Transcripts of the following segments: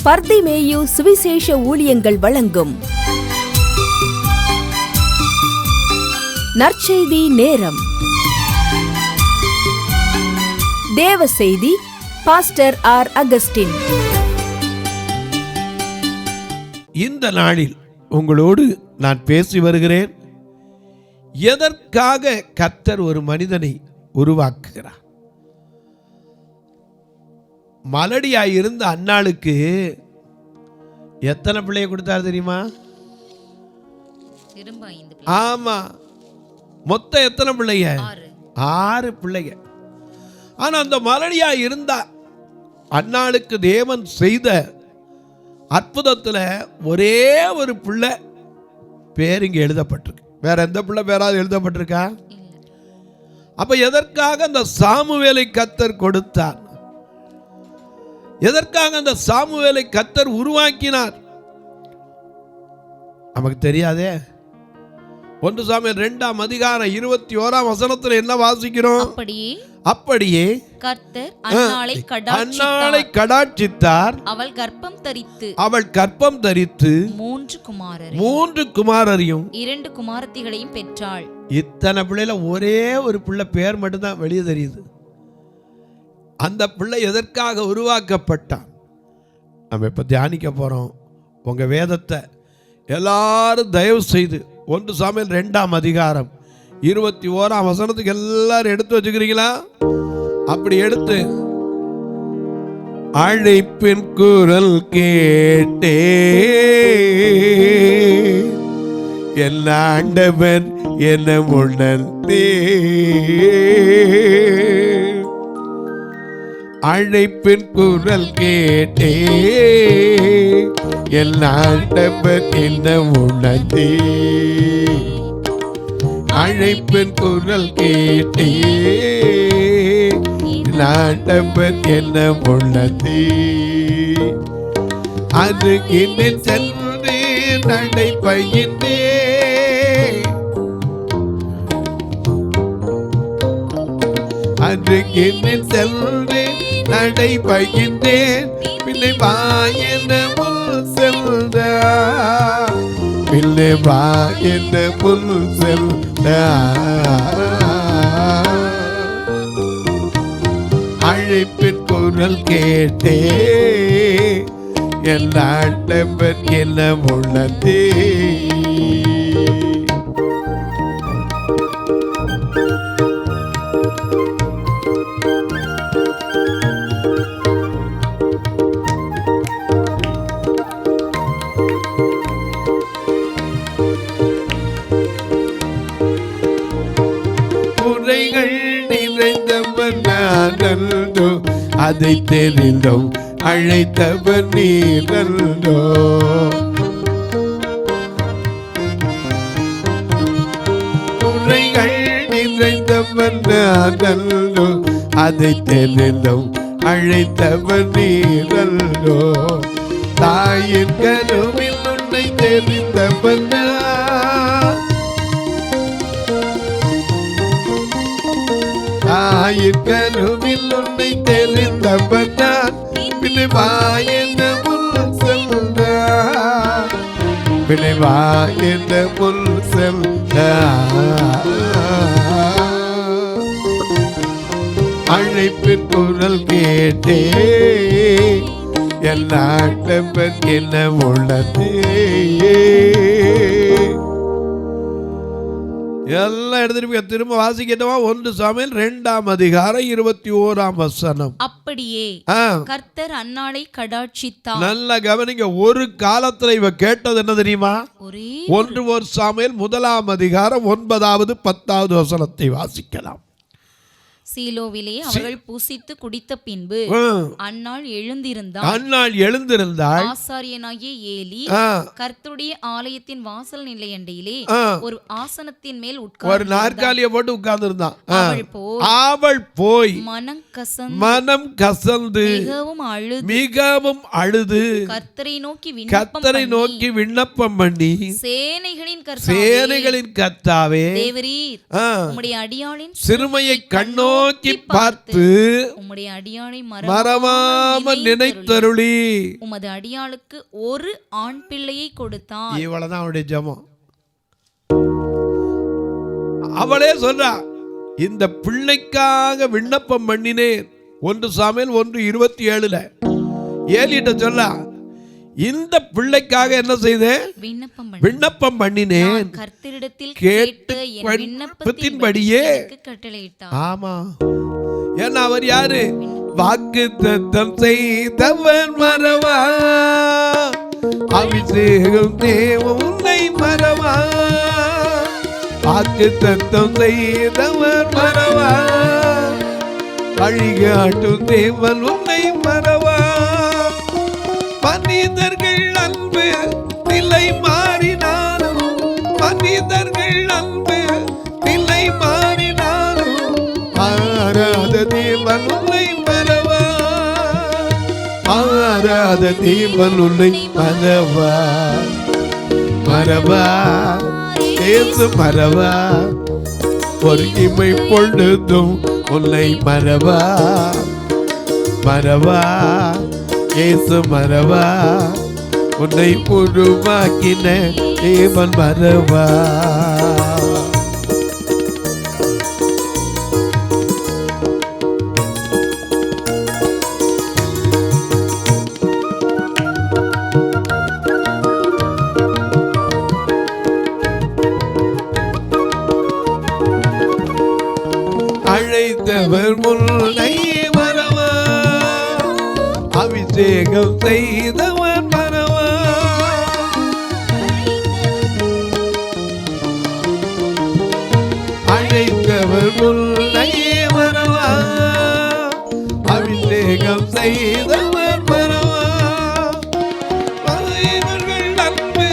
பர்திமேயு சுவிசேஷ ஊழியங்கள் வழங்கும் நற்செய்தி நேரம். தேவ செய்தி பாஸ்டர் ஆர். அகஸ்டின். இந்த நாளில் உங்களோடு நான் பேசி வருகிறேன். எதற்காக கர்த்தர் ஒரு மனிதனை உருவாக்குகிறார்? மலடியாயிருந்த அன்னாளுக்கு எத்தனை பிள்ளைய கொடுத்தார் தெரியுமா? ஆமா, மொத்தம் எத்தனை பிள்ளைங்க? 6 பிள்ளைங்க. ஆனா அந்த மலடியா இருந்த அன்னாளுக்கு தேவன் செய்த அற்புதத்துல ஒரே ஒரு பிள்ளை பேர் இங்க எழுதப்பட்டிருக்கு. வேற எந்த பிள்ளை பேராவது எழுதப்பட்டிருக்கா? அப்ப எதற்காக அந்த சாமுவேலை கர்த்தர் கொடுத்தார்? எதற்காக அந்த சாமுவேலை கர்த்தர் உருவாக்கினார்? நமக்கு தெரியாதே. 1 சாமுவேல் 2ஆம் அதிகாரம் 21ஆம் வசனத்துல என்ன வாசிக்கிறோம்? அப்படியே கர்த்தர் அன்னாளை கடாட்சித்தார். அவள் கர்ப்பம் தரித்து 3 குமாரரையும் 2 குமாரத்திகளையும் பெற்றாள். இத்தனை பிள்ளைல ஒரே ஒரு பிள்ளை பேர் மட்டும்தான் வெளியே தெரியுது. அந்த பிள்ளை எதற்காக உருவாக்கப்பட்டான்? நம்ம இப்ப தியானிக்க போறோம். உங்க வேதத்தை எல்லாரும் தயவு செய்து 1 சாமுவேல் 2ஆம் அதிகாரம் 21ஆம் வசனத்துக்கு எல்லாரும் எடுத்து வச்சுக்கிறீங்களா? அப்படி எடுத்து, அழைப்பின் குரல் கேட்டே என் ஆண்டவன் என்ன உணர்ந்தே, அழைப்பின் குரல் கேட்டே என் ஆண்டவன் என்ன உணர்ந்தே, அழைப்பின் குரல் கேட்டே ஆண்டவன் என்ன உள்ளதே, அருகினில் சென்று நடைபயின்றே, அருகினில் சென்று நடைபயின்றேன், பிள்ளை வாயன முன் செல்ற, பிள்ளை வாயன முன் செல்ற, அழைப்பின் குரல் கேட்டே என் ஆண்டவன் என்ன உள்ளதே. குறைகள் நிறைந்தவன் நானோ, அதை தெரிந்தோம் அழைத்தவர் நீரோ, குறைகள் நிறைந்தவன் நானோ, அதை தெரிந்தோம் அழைத்தவர் நீரோ, தாயின் கருவில் உன்னை தெரிந்தவன், தாயின் கருவில் உன்னை தெரிந்தவன் நான், பிள்ளை வாயன முன் செல்ற, பிள்ளை வாயன முன் செல்ற, அழைப்பின் குரல் கேட்டே என் ஆண்டவன் என்ன உள்ளதே. எல்லாம் எடுத்துட்டு திரும்ப வாசிக்கட்டவா? 1 சாமுவேல் 2ஆம் அதிகாரம் 21ஆம் வசனம். அப்படியே கர்த்தர் அன்னாளை கடாட்சித்தார். நல்ல கவனிங்க. ஒரு காலத்துல இவ கேட்டது என்ன தெரியுமா? 1 சாமுவேல் 1ஆம் அதிகாரம் 9வது 10வது வசனத்தை வாசிக்கலாம். சீலோவிலே அவர்கள் புசித்து குடித்த பின்பு அன்னாள் எழுந்திருந்தாள். ஆசாரியனாகிய ஏலி கர்த்தருடைய ஆலயத்தின் வாசல் நிலையண்டையிலே ஒரு ஆசனத்தின் மேல் ஒரு நாற்காலியை போட்டு உட்கார்ந்து இருந்தான். அவள் போய் மனம் கசந்து மிகவும் அழுது கர்த்தரை நோக்கி விண்ணப்பம் பண்ணி, சேனைகளின் கர்த்தாவே, தேவரீர் உம்முடைய அடியாளின் சிறுமையை கண்ணோ நோக்கி பார்த்து உம்முடைய அடியாளை மறவாமல் நினைத்தருளி உமது அடியாளுக்கு ஒரு ஆண் பிள்ளையை கொடுத்தார். இவ்வளவுதான் அவருடைய ஜெபம். அவளே சொல்றா, இந்த பிள்ளைக்காக விண்ணப்பம் பண்ணினேன். 1 சாமுவேல் 1:27 ஏலிட்ட சொல்ல, இந்த பிள்ளைக்காக என்ன செய்தேன்? விண்ணப்பம் பண்ணினேன். கர்த்தரிடத்தில் கேட்டு விண்ணப்பத்தின்படியே கட்டளையிட்டார். ஆமா, ஏன்னா அவர் யாரு? வாக்குத்தத்தம் செய்தவன் மறவா, அபிஷேகம் தேவன் உன்னை மறவா. வாக்குத்தத்தம் செய்தவன் மறவா, வழிகாட்டும் தேவன் உன்னை மறவா. மனிதர்கள் அன்பு நிலை மாறினாலும், மனிதர்கள் அன்பு நிலை மாறினாலும், மாறாத தேவன் உன்னை மறவா, மாறாத தேவன் உன்னை மறவா. மறவா இயேசு மறவா, ஒரு இமை பொழுதும் உன்னை மறவா. மறவா இயேசு மறவா, உன்னை உருவாக்கின தேவன் மறவா. அழைத்தவர் முன்னை மறவா, அபிஷேகம் செய்தவர் மறவா. அழைத்தவர் முன்னை மறவா, அபிஷேகம் செய்தவர் மறவா. மனிதர்கள் அன்பு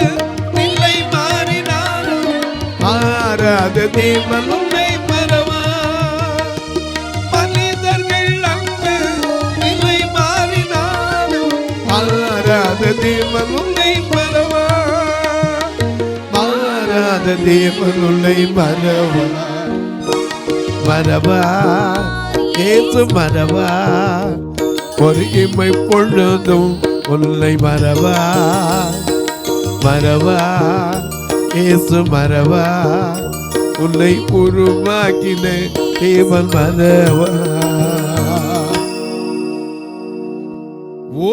நிலை மாறினாலும், மாறாத தேவன் உன்னை மறவா. மாறாத தேவன் உன்னை மறவா, மாறாத தேவன் உன்னை மறவா. மறவா இயேசு மறவா, ஒரு இமை பொழுதும் உன்னை மறவா. மறவா இயேசு மறவா, உன்னை உருவாக்கின தேவன் மறவா.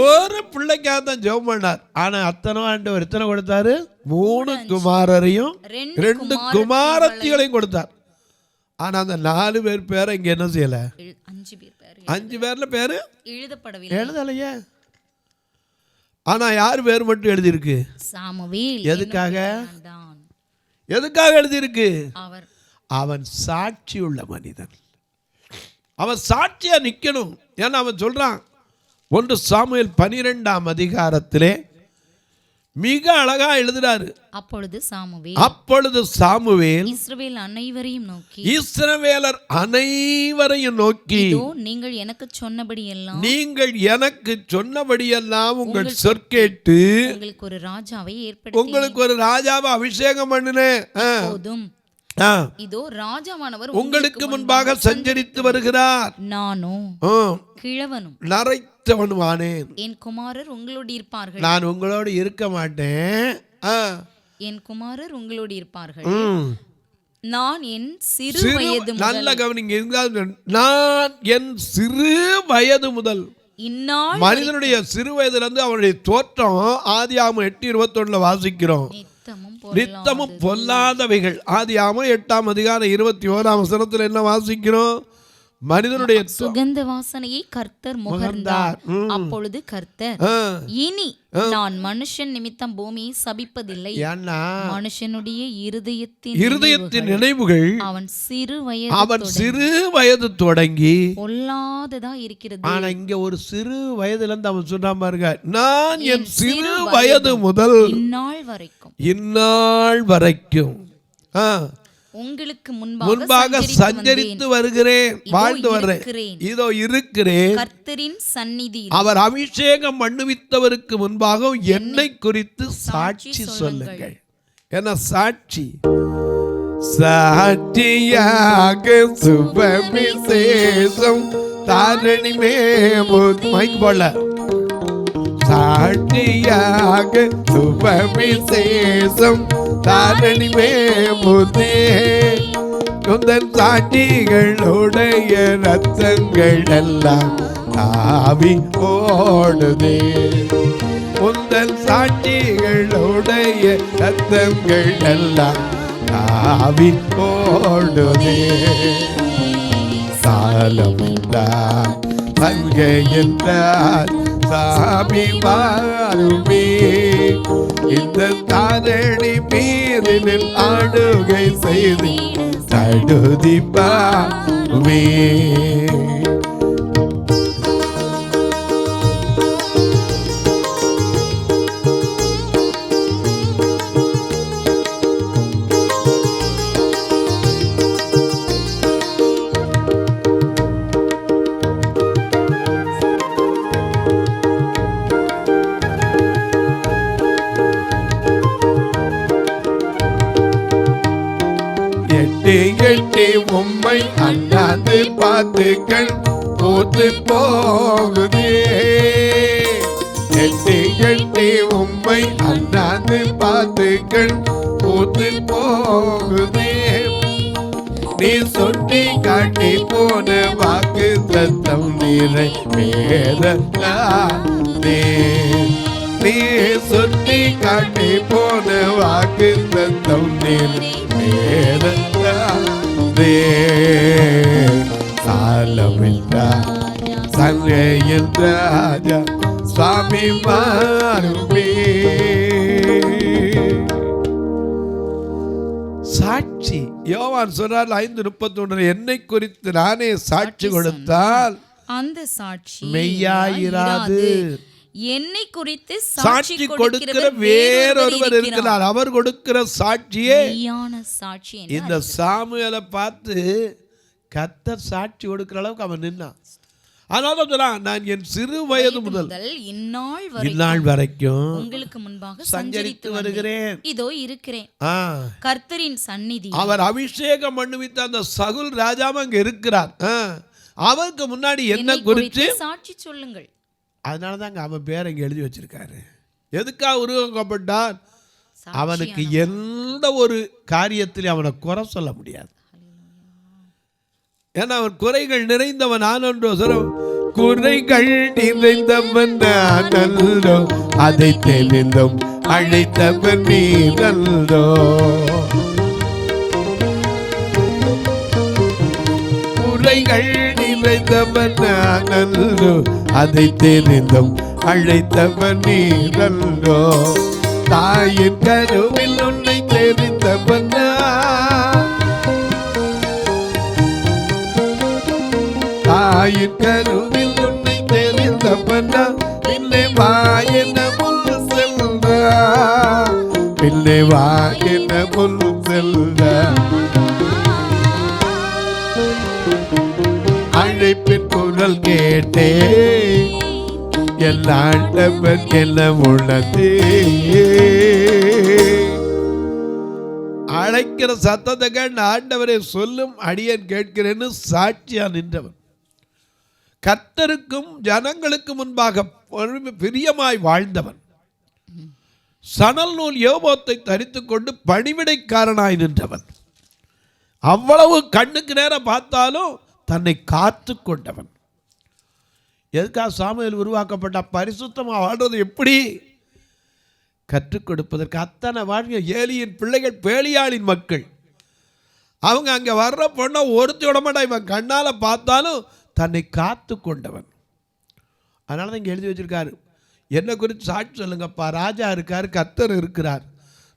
ஒரு பிள்ளைக்காக தான் ஜெபம் பண்ணார். ஆனா அத்தனை ஆண்டவர் எத்தனை கொடுத்தாரு? 3 குமாரரையும் 2 குமாரத்திகளையும் கொடுத்தார். ஆனா அந்த 4 பேர் பேரை இங்க என்ன செய்யல? 5 பேர்ல பேரு எழுதலையே. ஆனா யார் பேர் மட்டும் எழுதியிருக்கு? சாமுவேல். எதுக்காக? எதுக்காக எழுதியிருக்கு? அவன் சாட்சி உள்ள மனிதன், அவன் சாட்சியா நிக்கணும். ஏன்னா அவன் சொல்றான் 1 சாமுவேல் 12ஆம் அதிகாரத்திலே மிக அழகா எழுதுறாரு. அப்பொழுது சாமுவேல் இஸ்ரவேல் அனைவரையும் நோக்கி, இஸ்ரவேலர் அனைவரையும் நோக்கி, நீங்கள் எனக்கு சொன்னபடியெல்லாம், நீங்கள் எனக்கு சொன்னபடியெல்லாம் உங்கள் சொற்கேட்டு உங்களுக்கு ஒரு ராஜாவை ஏற்படுத்தி, உங்களுக்கு ஒரு ராஜாவை அபிஷேகம் பண்ணினேன். இதோ ராஜாவானவர் உங்களுக்கு முன்பாக சஞ்சரித்து வருகிறார். நானும் கிழவனும் நரைத்தவனுமானேன். என் குமாரர் உங்களோடு இருப்பார்கள். நான் உங்களோடு இருக்க மாட்டேன். என் குமாரர் உங்களோடு இருப்பார்கள். நான் என் சிறு வயது முதல், நல்ல கவனிங்க, நான் என் சிறு வயது முதல், மனிதனுடைய சிறு வயதுல இருந்து அவனுடைய தோற்றம் ஆதியாகமம் 8:21 வாசிக்கிறோம். நித்தமும் பொல்லாதவைகள். ஆதியாகமம் 8ஆம் அதிகாரம் 21ஆம் வசனத்துல என்ன வாசிக்கிறோம்? மனிதனுடைய சுகந்த வாசனையை கர்த்தர் முகர்ந்தார். அப்பொழுது கர்த்தர், இனி நான் மனுஷன் நிமித்தம் பூமியை சபிப்பதில்லை. மனுஷனுடைய இருதயத்தின் நினைவுகள் அவன் சிறு வயது தொடங்கி பொல்லாததா இருக்கிறது. ஆனா இங்க ஒரு சிறு வயதுல இருந்து அவன் சொன்ன பாருங்க, நான் என் சிறு வயது முதல் இந்நாள் வரைக்கும் உங்களுக்கு முன்பாக சஞ்சரித்து வருகிறேன், வாழ்ந்து வர்றேன், இதோ இருக்கிறேன். கர்த்தரின் சந்நிதி அவர் அபிஷேகம் பண்ணுவித்தவருக்கு முன்பாக என்னை குறித்து சாட்சி சொல்லுங்கள். என்ன சாட்சி? சாட்சியாக சுபவிசேஷம் தாரணி மைக் போல. சாட்சியாக சுபவிசேஷம் தாரணி மேமுதே குந்தன் சாட்சிகளுடைய ரத்தங்கள் எல்லாம் ஆவி ஓடுதே. குந்தன் சாட்சிகளுடைய ரத்தங்கள் எல்லாம் ஆவி ஓடுதே. சாலமில்லார் சங்கையென்றார் சாமி மாறுமே. இந்த தாரணி மீதில் ஆடுகை செய்து தடுதிப்பாமே. எட்டி உம்மை அண்ணாந்து பார்த்து கண் போத்து போகுதே. எட்டி உம்மை அண்ணாந்து பார்த்து கண் போத்து போகுதே. நீ சொட்டி காட்டி போன வாக்கு தத்தம் நீரை வேதே. நீ சொட்டி காட்டி போன வாக்கு தத்தம் நீரை சாலமில்லா சங்கையில் ராஜா சுவாமி மாறுமே. சாட்சி யோவான் சொல்றார் 5:31, என்னை குறித்து நானே சாட்சி கொடுத்தால் அந்த சாட்சி மெய்யாயிராது. என்னை குறித்து சாட்சி கொடுக்கிற வேறொருவர் இருக்கிறார். அவர் கொடுக்கிற சாட்சியே சாட்சி. இந்த சாமுவேலை பார்த்து கர்த்தர் சாட்சி கொடுக்கிற அளவுக்கு அவன் நின்னான். அதனால சொல்றான், நான் என் சிறு வயது முதல் இந்நாள் வரைக்கும் உங்களுக்கு முன்பாக சஞ்சரித்து வருகிறேன். இதோ இருக்கிறேன். கர்த்தரின் சந்நிதி. அவர் அபிஷேகம் பண்ணுவித்த அந்த சகுல் ராஜாவும் அங்க இருக்கிறார். அவருக்கு முன்னாடி என்ன குறித்து சாட்சி சொல்லுங்கள். அதனாலதான் அவன் பேரை இங்க எழுதி வச்சிருக்காரு. எதுக்காக உருவாக்கப்பட்டான்? அவனுக்கு எந்த ஒரு காரியத்திலும் அவனை குறை சொல்ல முடியாது. ஏன்னா அவன் குறைகள் நிறைந்தவன். ஆனன்றோ குறைகள் நிறைந்தவன் ஆனன்றோ, அதை தெரிந்தும் அழைத்தவன் நீ நல்லோ. குறைகள் நிறைந்தவன் நல்லோ, அதை தெரிந்தும் அழைத்தவன் நீ நல்லோ. தாயின் கருவில் உன்னை தெரிந்தவன், தாயின் கருவில் உன்னை தெரிந்தவன். பிள்ளை வாயின முன்னு செல்ற, பிள்ளை வாயின முன்னு செல்ற. அழைப்பின் குரல் கேட்டே எல்லாண்டவன் எல்லாம் உள்ளதே. அழைக்கிற சத்தத்தை கேட்டு ஆண்டவரை சொல்லும் அடியேன் கேட்கிறேன்னு சாட்சியா நின்றவன். கர்த்தருக்கும் ஜனங்களுக்கு முன்பாக பிரியமாய் வாழ்ந்தவன். சணல் நூல் யோபோத்தை தரித்துக் கொண்டு பணிவிடைக்காரனாய் நின்றவன். அவ்வளவு கண்ணுக்கு நேரம் பார்த்தாலும் தன்னை காத்து கொண்டவன். எதுக்காக சாமுவேல் உருவாக்கப்பட்ட? பரிசுத்தமாக வாழ்றது எப்படி கற்றுக் கொடுப்பதற்கு. அத்தனை வாழ்க்கை ஏலியின் பிள்ளைகள் பேலியாளின் மக்கள். அவங்க அங்கே வர்ற பொண்ணை ஒருத்தி விட மாட்டா. இவன் கண்ணால் பார்த்தாலும் தன்னை காத்து கொண்டவன். அதனால தான் இங்கே எழுதி வச்சிருக்காரு, என்னை குறித்து சாட்சி சொல்லுங்கப்பா. ராஜா இருக்கார், கர்த்தர் இருக்கிறார்.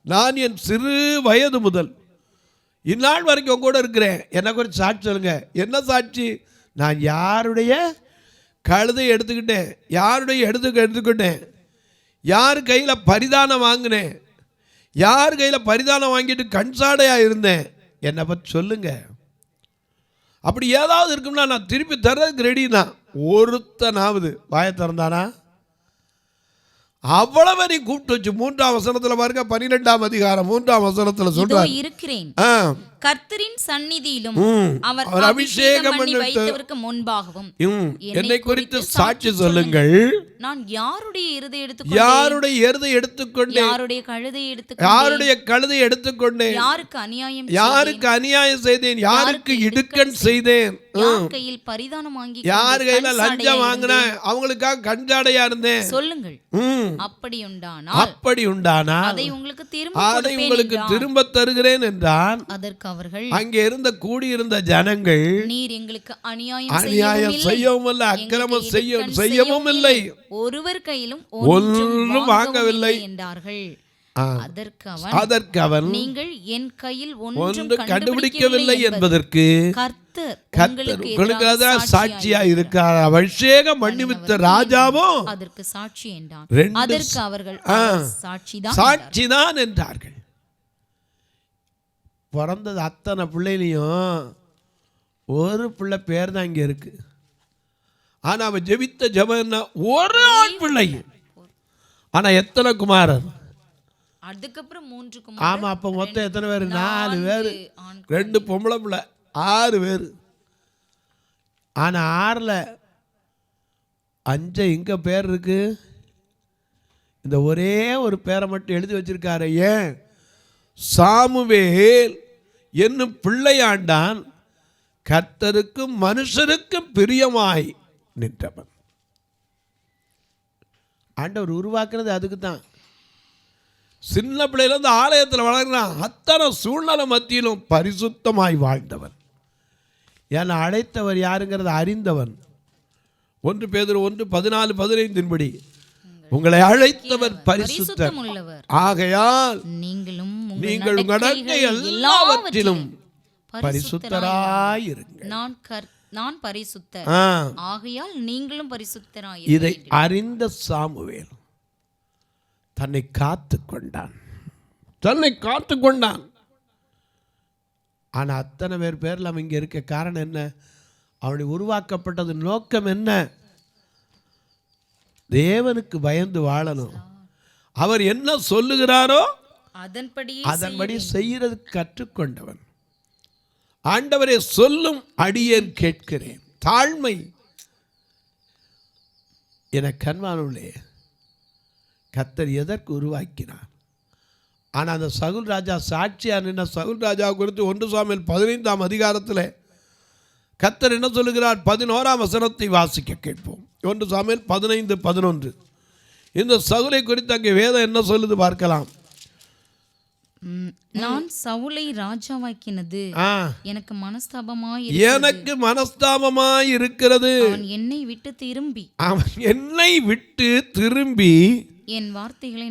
நான் என் சிறு வயது முதல் இந்நாள் வரைக்கும் கூட இருக்கிறேன். என்னை குறித்து சாட்சி சொல்லுங்க. என்ன சாட்சி? நான் யாருடைய கழுதை எடுத்துக்கிட்டேன், யாருடைய எடுத்துக்கிட்டேன், யார் கையில் பரிதானம் வாங்கினேன், யார் கையில் பரிதானம் வாங்கிட்டு கண்சாடையாக இருந்தேன், என்னை பற்றி சொல்லுங்க. அப்படி ஏதாவது இருக்கும்னா நான் திருப்பி தர்றதுக்கு ரெடி தான். ஒருத்தனாவது வாயை திறந்தானா? அவ்வளவு நீ கூப்பிட்டு வச்சு 3ஆம் வசனத்தில் பாருங்க, 12ஆம் அதிகாரம் 3ஆம் வசனத்தில் சொல்றார், கர்த்தரின் சந்நிதியிலும் அவர் அவர் அபிஷேகம் பண்ணி வைத்தவருக்கு முன்பாகவும் என்னை குறித்து சாட்சி சொல்லுங்கள். நான் யாருடைய எருதை எடுத்துக்கொண்டேன், யாருடைய கழுதை எடுத்துக்கொண்டேன், யாருக்கு அநியாயம் செய்தேன், யாருக்கு இடுக்கண் செய்தேன், யார் கையில் பரிதானம் வாங்கி, யார் கையில லஞ்சம் வாங்கினேன், அவங்களுக்காக கஞ்சாடையா இருந்தேன் சொல்லுங்கள். அப்படி உண்டானால் அதை உங்களுக்கு திரும்ப தருகிறேன் என்றான். அதற்கு அவர்கள், அங்கே இருந்த கூடியிருந்த ஜனங்கள், நீர் எங்களுக்கு அநியாயம் செய்யவும் இல்லை, அக்கிரமம் செய்யவும் இல்லை, ஒருவர் கையிலும் ஒன்றும் வாங்கவில்லை என்றார்கள். அதற்கு அவன், நீங்கள் என் கையில் ஒன்றும் கண்டுபிடிக்கவில்லை என்பதற்கு கர்த்தர் உங்களுக்கு சாட்சியா இருக்கிறார். அபிஷேகம் மன்னித்த ராஜாவும் அதற்கு சாட்சி என்றான். அதற்கு அவர்கள், சாட்சிதான் என்றார்கள். பிறந்தது அத்தனை பிள்ளையிலையும் ஒரு பிள்ளை பேர் தான் இங்க இருக்கு. ஆனா அவன் ஜெபித்த ஜெபம் என்ன? ஒரு ஆண் பிள்ளை. ஆனா எத்தனை குமாரர்? அதுக்கப்புறம் 3 குமாரர். ஆமா, அப்ப மொத்தம் எத்தனை பேர்? 4 பேர், 2 பொம்பளை பிள்ளை, 6 பேர். ஆனா 6ல 5 இங்க பேர் இருக்கு. இந்த ஒரே ஒரு பேரை மட்டும் எழுதி வச்சிருக்காரு. ஏன்? சாமுவேல் என்னும் பிள்ளையாண்டான், கர்த்தருக்கும் மனுஷருக்கும் பிரியமாய் நின்றவன். ஆண்டவர் உருவாக்குறது அதுக்கு தான். சின்ன பிள்ளையிலிருந்து ஆலயத்தில் வளர்கிறான். அத்தனை சூழ்நிலை மத்தியிலும் பரிசுத்தமாய் வாழ்ந்தவன். ஏன்னா அழைத்தவர் யாருங்கிறத அறிந்தவன். 1 பேதுரு 1:14-15 படி, உங்களை அழைத்தவர் பரிசுத்தர், ஆகையால் நீங்கள் நடக்கை எல்லாவற்றிலும் பரிசுத்தராயிருங்கள். நான் பரிசுத்தர், ஆகையால் நீங்களும் பரிசுத்தராய். இதை அறிந்த சாமுவேல் தன்னை காத்து கொண்டான். ஆனா அத்தனை பேர்ல அவன் இங்க இருக்க காரணம் என்ன? அவனை உருவாக்கப்பட்டது நோக்கம் என்ன? தேவனுக்கு பயந்து வாழணும். அவர் என்ன சொல்லுகிறாரோ அதன்படி செய்யறதுக்கு கற்றுக்கொண்டவன். ஆண்டவரே சொல்லும் அடியேன் கேட்கிறேன். தாழ்மை. என கண்வானுள்ளே கர்த்தர் எதற்கு உருவாக்கினார்? ஆனா அந்த சவுல் ராஜா சாட்சியா நின்ன சவுல் ராஜா குறித்து 1 சாமுவேல் 15ஆம் அதிகாரத்தில் கர்த்தர் என்ன சொல்லுகிறார்? 11ஆம் வசனத்தை வாசிக்க கேட்போம். 1 சாமுவேல் 15:11. இந்த சவுலை குறித்து அங்கே வேதம் என்ன சொல்லுது பார்க்கலாம். நான் சவுலை ராஜாவாக்கினது எனக்கு மனஸ்தாபமாய் இருக்கிறது. அவன் என்னை விட்டு திரும்பி என் வார்த்தைகளை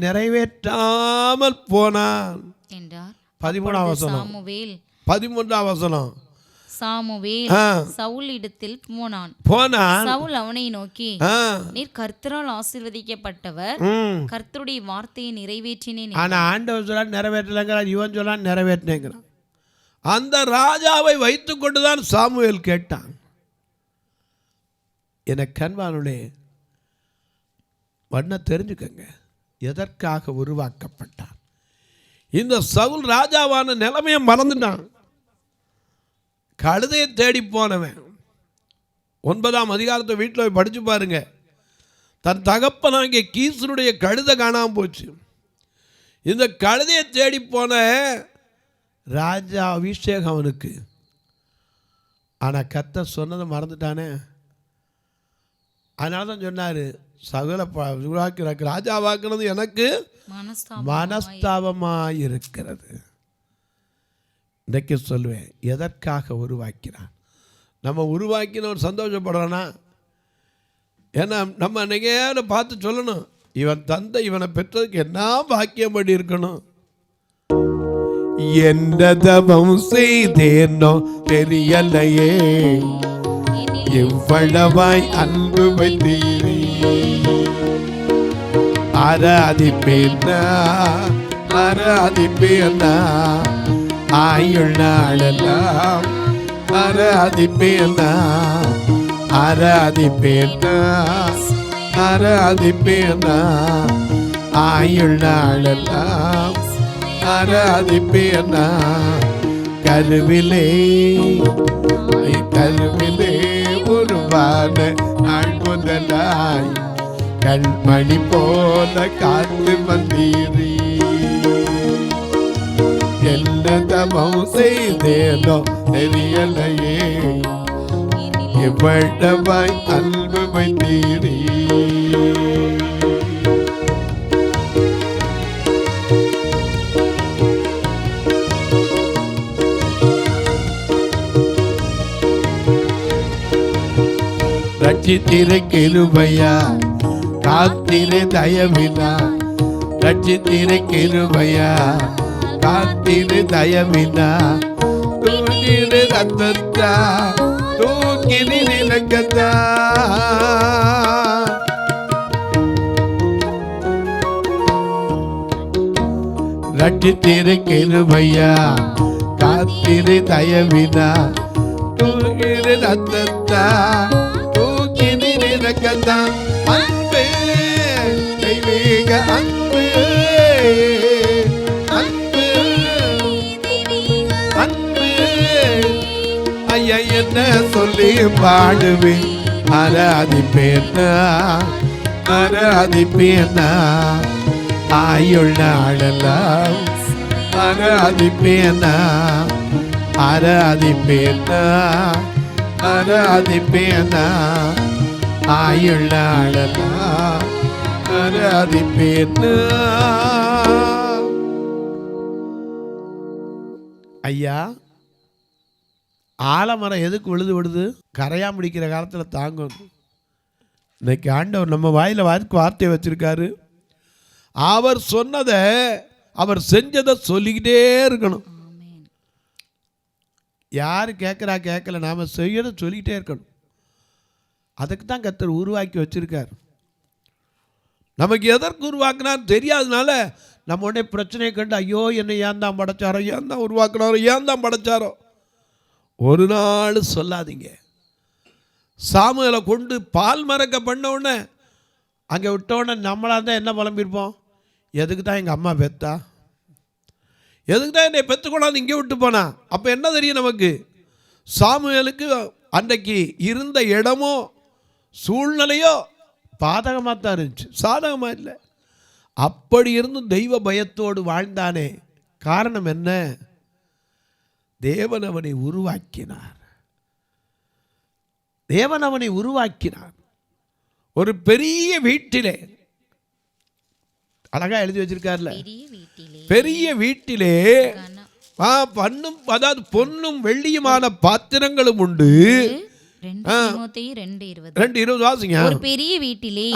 நிறைவேற்றாமல் போனான் என்றார். 13ஆம் வசனம். சாமுவேல் சவுலிடத்தில் போனான். சவுல் அவனை நோக்கி, நீர் கர்த்தரால் ஆசீர்வதிக்கப்பட்டவர், கர்த்தருடைய வார்த்தையை நிறைவேற்றினேன். ஆனா ஆண்டவர் சொல்ல நிறைவேற்றலங்கிறார், இவன் சொல்ல நிறைவேற்றினேங்கிறான். அந்த ராஜாவை வைத்துக் கொண்டுதான் சாமுவேல் கேட்டான். என கண்வானுடைய வண்ண தெரிஞ்சுக்கங்க, எதற்காக உருவாக்கப்பட்டான். இந்த சவுல் ராஜாவான நிலைமையை மறந்துட்டான். கழுதையை தேடி போனவன் 9ஆம் அதிகாரத்தை வீட்டில் போய் படிச்சு பாருங்க. தன் தகப்பனாகிய கீசனுடைய கழுதை காணாமல் போச்சு. இந்த கழுதையை தேடி போன ராஜா அபிஷேகம் அவனுக்கு. ஆனால் கர்த்தர் சொன்னதை மறந்துட்டானே. அதனால தான் சொன்னார், சகல ராஜாவாக்குனது எனக்கு மனஸ்தாபமாக இருக்கிறது. இன்றைக்கு சொல்லுவேன், எதற்காக உருவாக்கினான்? நம்ம உருவாக்கினவன் சந்தோஷப்படுறோன்னா? ஏன்னா நம்ம அன்றைக்கே பார்த்து சொல்லணும், இவன் தந்தை இவனை பெற்றதுக்கு என்ன பாக்கியம் பண்ணி இருக்கணும். எந்த தவம் செய்தேனோ தெரியலையே, எவ்வளவாய் அன்பு வைத்தீரே. ஆராதிப்பேனா ஆயுள் நாளெல்லாம், ஆராதிப்பேனா ஆயுள் நாளெல்லாம், ஆராதிப்பேன் நான் கருவிலே உருவான நாள் முதலாய் கண்மணி போல காத்து வந்தீரே. என்ன தவம் செய்தேனோ தெரியலையே, இவ்வளவாய் அன்பு வைத்தீரே. ரட்சித்திர கிருபையா காத்திர தயவினா, ரட்சித்திர கிருபையா காத்திர தயவினா, தூக்கிற ரத்தத்தா தூக்கிற நிலக்கத்தா. ரட்சித்திர கிருபையா காத்திர தயவினா, தூக்கிற ரத்தத்தா தூக்கிற நிலக்கத்தா. அன்பு தெய்வீக அன்பு, அன்பு அன்பு ஐயா என்ன சொல்லி பாடுவேன். ஆராதிப்பேனா ஆராதிப்பேனா ஆயுள் நாளெல்லாம் ஆராதிப்பேனா ஆராதிப்பேனா ஆராதிப்பேனா ஆயுள் நாளெல்லாம் ஆராதிப்பேனா. ஐயா, ஆலமரம் எதுக்கு விழுது கரையா முடிக்கிற காலத்தில் தாங்கும். இன்னைக்கு ஆண்டவர் நம்ம வாயில் வார்த்தையை வச்சிருக்காரு. அவர் சொன்னதை அவர் செஞ்சதை சொல்லிக்கிட்டே இருக்கணும். யார் கேட்கல, நாம் செய்யறதை சொல்லிக்கிட்டே இருக்கணும். அதுக்கு தான் கர்த்தர் உருவாக்கி வச்சிருக்கார். நமக்கு எதற்கு உருவாக்குனான்னு தெரியாதனால நம்ம உடனே பிரச்சனையை கண்டு ஐயோ என்னை ஏன் தான் படைச்சாரோ, ஏன் தான் உருவாக்குனாரோ, ஏன் தான் படைச்சாரோ. ஒரு நாள் சொல்லாதீங்க. சாமுவேலை கொண்டு பால் மறக்க பண்ண உடனே அங்கே விட்ட உடனே நம்மளாக இருந்தால் என்ன புலம்பிருப்போம்? எதுக்கு தான் எங்கள் அம்மா பெத்தா, எதுக்கு தான் என்னை பெற்றுக்கொண்டாந்து இங்கே விட்டு போனா. அப்போ என்ன தெரியும் நமக்கு? சாமுவேலுக்கு அன்றைக்கு இருந்த இடமோ சூழ்நிலையோ பாதகமாக தான் இருந்துச்சு, சாதகமாக இல்லை. அப்படி இருந்தும் தெய்வ பயத்தோடு வாழ்ந்தானே. காரணம் என்ன? தேவன் அவனை உருவாக்கினார். தேவன் அவனை உருவாக்கினார். ஒரு பெரிய வீட்டிலே, அழகா எழுதி வச்சிருக்காருல, பெரிய வீட்டிலே அதாவது பொன்னும் வெள்ளியுமான பாத்திரங்களும் உண்டு. 2:20 வாசிங்க. ஒரு பெரிய வீட்டிலே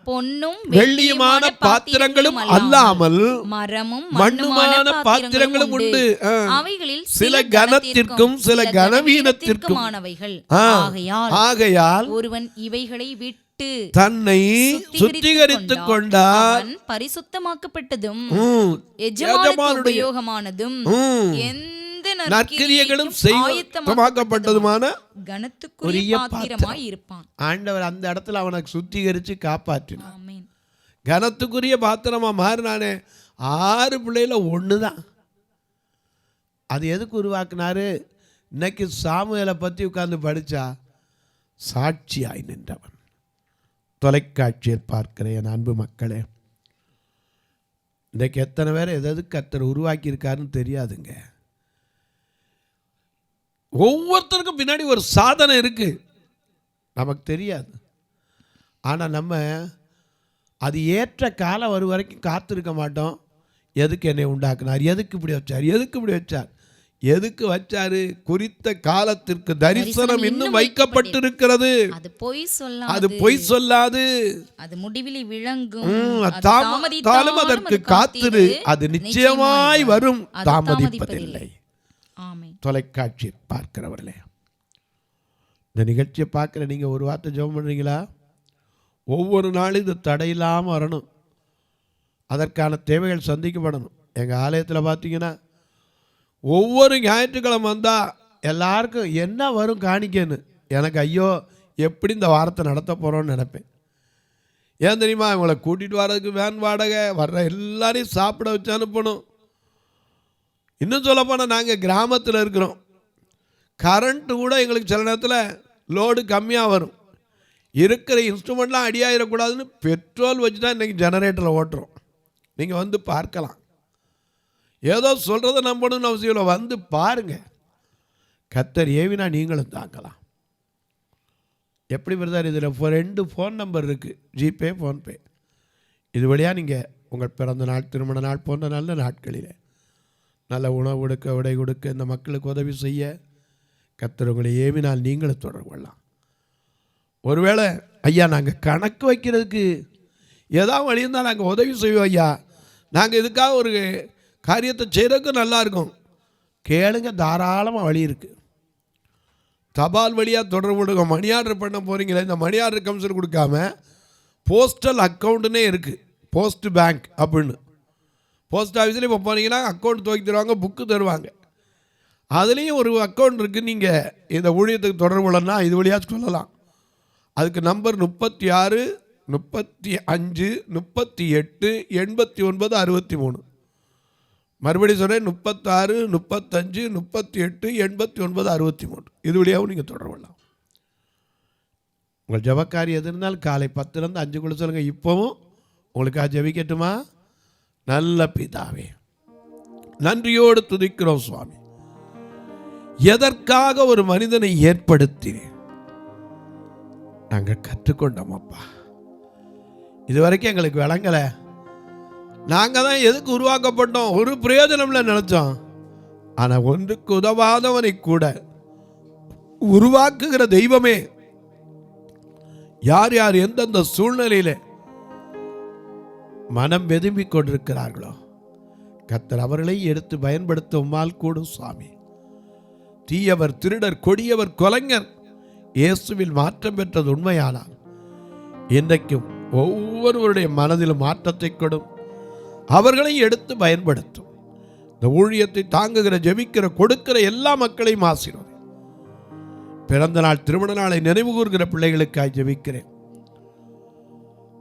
பொன்னும் வெள்ளியுமான பாத்திரங்களும் அல்லாமல் மரமும் மண்ணுமான பாத்திரங்களும் உண்டு. அவைகளில் சில கனத்திற்கும் சில கனவீனத்திற்கும் ஆனவைகள். ஆகையால் ஒருவன் இவைகளை விட்டு தன்னை சுத்திகரித்துக் கொண்டால் பரிசுத்தமாக்கப்பட்டதும் எஜமானுக்கு உபயோகமானதும் எந்த நற்கிரியைகளும் ஆயத்தமாக்கப்பட்டதுமான கனத்துக்குரிய பாத்திரமாய் இருப்பான். ஆண்டவர் அந்த இடத்துல அவனை சுத்திகரித்து காப்பாற்றினார். கனத்துக்குரிய பாத்திரமா மாறினானே. 6 பிள்ளைல 1 தான். அது எதுக்கு உருவாக்குனாரு? இன்னைக்கு சாமுவேலை பற்றி உட்கார்ந்து படித்தா சாட்சியாய் நின்றவன். தொலைக்காட்சியில் பார்க்கிற என் அன்பு மக்களே, இன்றைக்கு எத்தனை பேர் எதாவது கர்த்தர் உருவாக்கியிருக்காருன்னு தெரியாதுங்க. ஒவ்வொருத்தருக்கும் பின்னாடி ஒரு சாதனை இருக்கு, நமக்கு தெரியாது. ஆனால் நம்ம அது ஏற்ற காலம் வரும் வரைக்கும் காத்திருக்க மாட்டோம். எதுக்கு என்னை உண்டாக்குனார், எதுக்கு இப்படி வச்சார், எதுக்கு இப்படி வச்சார், எதுக்கு வச்சாரு? குறித்த காலத்திற்கு தரிசனம் இன்னும் வைக்கப்பட்டிருக்கிறது. அது பொய் சொல்லாது, அது முடிவிலே விளங்கும். தாமதித்தாலும் அதற்கு காத்திரு, அது நிச்சயமாய் வரும், தாமதிப்பதில்லை. தொலைக்காட்சி பார்க்கிறவர்களே, இந்த நிகழ்ச்சியை பார்க்குற நீங்கள் ஒரு வார்த்தை ஜெபம் பண்ணுறீங்களா? ஒவ்வொரு நாளும் இது தடையில்லாமல் வரணும். அதற்கான தேவைகள் சந்திக்கப்படணும். எங்கள் ஆலயத்தில் பார்த்தீங்கன்னா ஒவ்வொரு ஞாயிற்றுக்கிழமை வந்தால் எல்லாருக்கும் என்ன வரும் காணிக்கன்னு எனக்கு ஐயோ எப்படி இந்த வாரத்தை நடத்த போகிறோன்னு நினைப்பேன். ஏன் தெரியுமா? இவங்களை கூட்டிகிட்டு வர்றதுக்கு வேன் வாடகை, வர்ற எல்லாரையும் சாப்பிட வச்சு அனுப்பணும். இன்னும் சொல்லப்போனால் நாங்கள் கிராமத்தில் இருக்கிறோம். கரண்ட்டு கூட எங்களுக்கு சில நேரத்தில் லோடு கம்மியாக வரும். இருக்கிற இன்ஸ்ட்ருமெண்ட்லாம் அடியாயிடக்கூடாதுன்னு பெட்ரோல் வச்சு தான் இன்றைக்கி ஜெனரேட்டரில் ஓட்டுறோம். நீங்கள் வந்து பார்க்கலாம். ஏதோ சொல்கிறத நம்பணும்னு அவசியம் இல்லை, வந்து பாருங்கள். கர்த்தர் ஏவினா நீங்களும் தாங்கலாம். எப்படி பிரதர், இதில் 2 ஃபோன் நம்பர் இருக்குது, ஜிபே, ஃபோன்பே. இது வழியாக நீங்கள் உங்கள் பிறந்த நாள், திருமண நாள் போன்ற நல்ல நாட்களில் நல்ல உணவு கொடுக்க, உடை கொடுக்க, இந்த மக்களுக்கு உதவி செய்ய கர்த்தர் உங்களை ஏவினால் நீங்களும் தொடர்பு கொள்ளலாம். ஒருவேளை ஐயா நாங்கள் கணக்கு வைக்கிறதுக்கு ஏதாவது வழி இருந்தால் நாங்கள் உதவி செய்வோம் ஐயா, நாங்கள் இதுக்காக ஒரு காரியத்தை செய்கிறதுக்கு நல்லாயிருக்கும், கேளுங்க, தாராளமாக வழி இருக்குது. தபால் வழியாக தொடர்பு கொடுங்க. மணி ஆர்டர் பண்ண போகிறீங்களே, இந்த மணி ஆர்டர் கமிஷன் கொடுக்காம போஸ்டல் அக்கௌண்ட்டுன்னே இருக்குது, போஸ்ட் பேங்க் அப்படின்னு. போஸ்ட் ஆஃபீஸில் இப்போ போனீங்கன்னா அக்கௌண்ட் துவக்கி தருவாங்க, புக்கு தருவாங்க. அதுலேயும் ஒரு அக்கௌண்ட் இருக்குது. நீங்கள் இந்த ஊழியத்துக்கு தொடர்பு கொள்ளனா இது வழியாக சொல்லலாம். அதுக்கு நம்பர் 36 35 38 89 63. மறுபடியும் சொல்கிறேன், 36 35 38 89 63. இது வழியாகவும் நீங்கள் தொடர்பு கொள்ளலாம். உங்கள் ஜபக்காரி எது இருந்தாலும் காலை 10லேருந்து 5 சொல்லுங்கள். இப்போவும் உங்களுக்காக ஜபிக்கட்டுமா? நல்ல பிதாவே, நன்றியோடு துதிக்கிறோம் சுவாமி. எதற்காக ஒரு மனிதனை ஏற்படுத்தினேன் நாங்கள் கற்றுக்கொண்டோம் அப்பா. இதுவரைக்கும் எங்களுக்கு விளங்கலை. நாங்கள் தான் எதுக்கு உருவாக்கப்பட்டோம், ஒரு பிரயோஜனம்ல நினைச்சோம். ஆனால் ஒன்றுக்கு உதவாதவனை கூட உருவாக்குகிற தெய்வமே, யார் யார் எந்தெந்த சூழ்நிலையில மனம் வெதும்பிக் கொண்டிருக்கிறார்களோ கர்த்தர் அவர்களை எடுத்து பயன்படுத்த உம்மால் கூடும் சுவாமி. தீயவர், திருடர், கொடியவர், கொலைஞர் இயேசுவில் மாற்றம் பெற்றது உண்மையானால் இன்றைக்கும் ஒவ்வொருவருடைய மனதிலும் மாற்றத்தை கொடும், அவர்களை எடுத்து பயன்படுத்தும். இந்த ஊழியத்தை தாங்குகிற, ஜெபிக்கிற, கொடுக்கிற எல்லா மக்களையும் ஆசீர்வதி. பிறந்த நாள், திருமண நாளை நினைவு கூர்கிற பிள்ளைகளுக்காய் ஜெபிக்கிறேன்.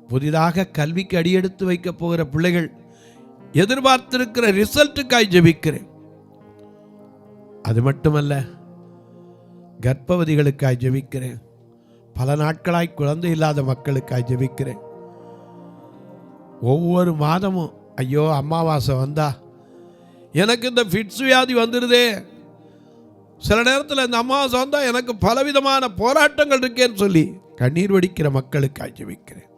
புதிதாக கல்விக்கு அடியெடுத்து வைக்க போகிற பிள்ளைகள் எதிர்பார்த்திருக்கிற ரிசல்ட்டுக்காய் ஜெபிக்கிறேன். அது மட்டுமல்ல, கர்ப்பவதிகளுக்காய் ஜெபிக்கிறேன். பல நாட்களாய் குழந்தை இல்லாத மக்களுக்காய் ஜெபிக்கிறேன். ஒவ்வொரு மாதமும் ஐயோ அமாவாசை வந்தா எனக்கு இந்த ஃபிட்ஸ் வியாதி வந்துடுதே, சில நேரத்தில் இந்த அமாவாசை வந்தால் எனக்கு பலவிதமான போராட்டங்கள் இருக்கேன்னு சொல்லி கண்ணீர் வடிக்கிற மக்களுக்காய் ஜெபிக்கிறேன்.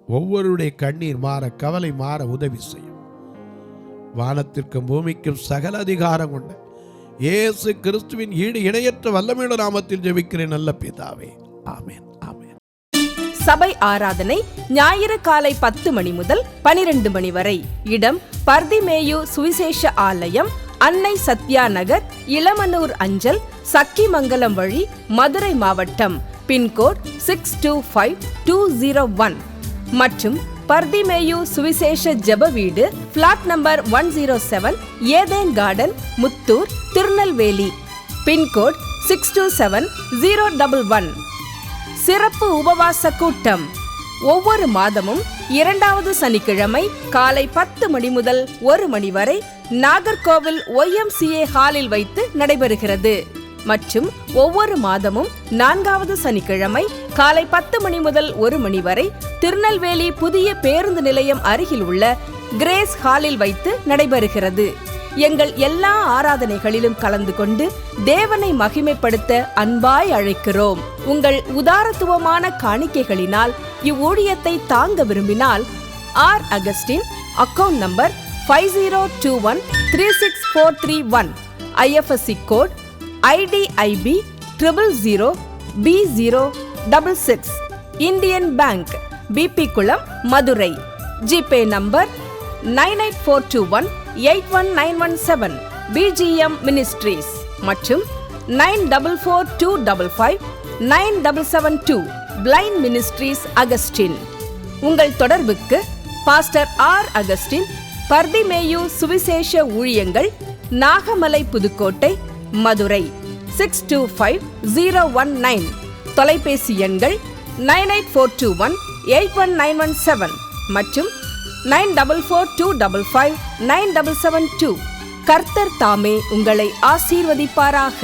ஒவ்வொருடைய கண்ணீர் மாற, கவலை மாற உதவி செய்யும். வானத்திற்கும் பூமிக்கும் சகல அதிகாரம் கொண்ட இயேசு கிறிஸ்துவின் ஈடு இணையற்ற வல்லமையுள்ள நாமத்தில் ஜெபிக்கிறேன் நல்ல பிதாவே, ஆமென். ஆமென். சபை ஆராதனை ஞாயிறு காலை 10 மணி முதல் 12 மணி வரை. இடம் பர்திமேயு சுவிசேஷ ஆலயம், அன்னை சத்யா நகர், இளமனூர் அஞ்சல், சக்கிமங்கலம் வழி, மதுரை மாவட்டம். பின்கோட் 625201 மற்றும் பர்திமேயு சுவிசேஷ ஜெப வீடு, flat number 107, Eden garden, Muthur, Tirunelveli. Pincode 627011. சிறப்பு உபவாச கூட்டம் ஒவ்வொரு மாதமும் 2வது சனிக்கிழமை காலை 10 மணி முதல் 1 மணி வரை நாகர்கோவில் YMCA ஹாலில் வைத்து நடைபெறுகிறது. மற்றும் ஒவ்வொரு மாதமும் 4வது சனிக்கிழமை காலை 10 மணி முதல் 1 மணி வரை திருநெல்வேலி புதிய பேருந்து நிலையம் அருகில் உள்ள கிரேஸ் ஹாலில் வைத்து நடைபெறுகிறது. எங்கள் எல்லா ஆராதனைகளிலும் கலந்து கொண்டு தேவனை மகிமைப்படுத்த அன்பாய் அழைக்கிறோம். உங்கள் உதாரத்துவமான காணிக்கைகளினால் இவ்வூழியத்தை தாங்க விரும்பினால் R. Augustine, account number 5021364331, IFSC code IDIB 000B066, Indian bank, BP Kulam, Madurai. GPay number 9842181917, BGM ministries மற்றும் 9442559772, பிளைண்ட் மினிஸ்ட்ரீஸ் அகஸ்டின். உங்கள் தொடர்புக்கு பாஸ்டர் R. அகஸ்டின், பர்திமேயு சுவிசேஷ ஊழியங்கள், நாகமலை, புதுக்கோட்டை, மதுரை 625019. தொலைபேசி எண்கள் 9842181917 மற்றும் 9442559772. கர்த்தர் தாமே உங்களை ஆசீர்வதிப்பாராக.